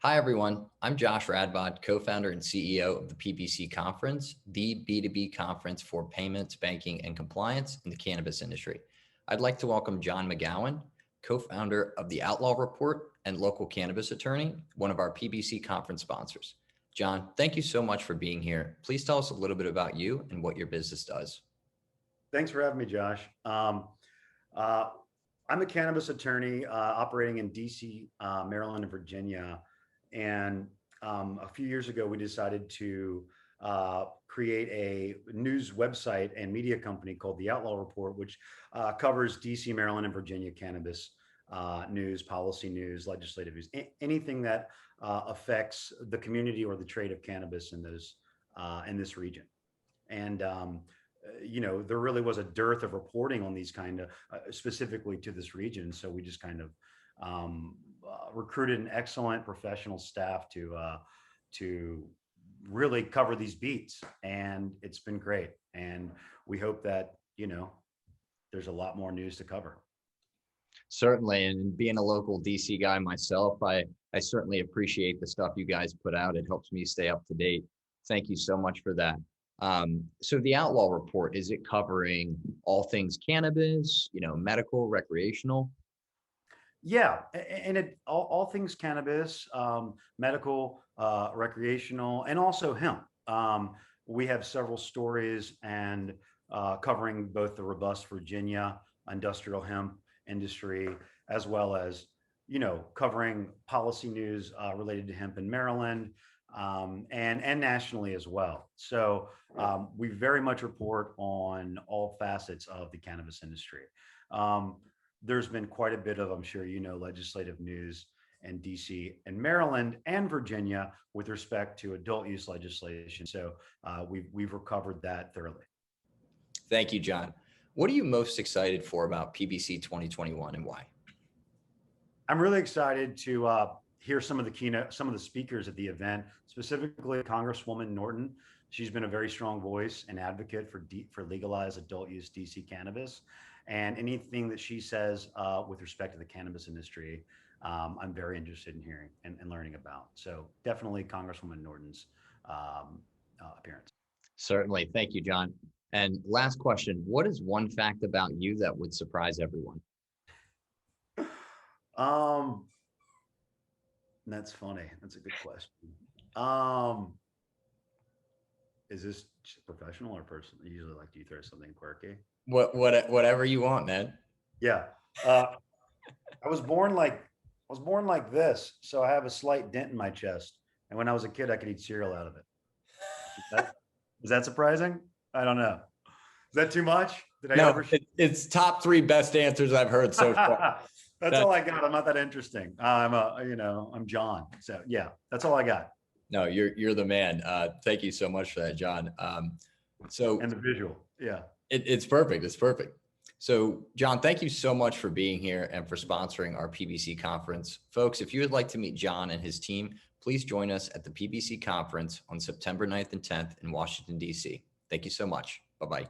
Hi, everyone. I'm Josh Radbod, co-founder and CEO of the PBC Conference, the B2B conference for payments, banking, and compliance in the cannabis industry. I'd like to welcome John McGowan, co-founder of the Outlaw Report and local cannabis attorney, one of our PBC conference sponsors. John, thank you so much for being here. Please tell us a little bit about you and what your business does. Thanks for having me, Josh. I'm a cannabis attorney operating in DC, Maryland, and Virginia. And a few years ago, we decided to create a news website and media company called the Outlaw Report, which covers DC, Maryland, and Virginia cannabis news, policy news, legislative news, anything that affects the community or the trade of cannabis in this region. And there really was a dearth of reporting on these kind of specifically to this region. So we just kind of recruited an excellent professional staff to really cover these beats, and it's been great. And we hope that there's a lot more news to cover. Certainly, and being a local DC guy myself, I certainly appreciate the stuff you guys put out. It helps me stay up to date. Thank you so much for that. So the Outlaw Report, is it covering all things cannabis, medical, recreational? Yeah, and all things cannabis, medical, recreational, and also hemp. We have several stories and covering both the robust Virginia industrial hemp industry, as well as covering policy news related to hemp in Maryland, and nationally as well. So we very much report on all facets of the cannabis industry. There's been quite a bit of, I'm sure legislative news in DC and Maryland and Virginia with respect to adult use legislation. So we've recovered that thoroughly. Thank you, John. What are you most excited for about PBC 2021 and why? I'm really excited to hear some of the speakers at the event, specifically Congresswoman Norton. She's been a very strong voice and advocate for legalized adult use DC cannabis. And anything that she says with respect to the cannabis industry, I'm very interested in hearing and learning about. So definitely Congresswoman Norton's appearance. Certainly. Thank you, John. And last question, what is one fact about you that would surprise everyone? That's funny. That's a good question. Is this professional or personal? Usually like, do you throw something quirky? Whatever you want, man. Yeah. I was born like this, so I have a slight dent in my chest. And when I was a kid, I could eat cereal out of it. Is that surprising? I don't know. Is that too much? It's top 3 best answers I've heard so far. That's all I got. I'm not that interesting. I'm John. So yeah, that's all I got. No, you're the man. Thank you so much for that, John. And the visual. Yeah. It's perfect. It's perfect. So John, thank you so much for being here and for sponsoring our PBC conference. Folks, if you would like to meet John and his team, please join us at the PBC conference on September 9th and 10th in Washington, DC. Thank you so much. Bye-bye.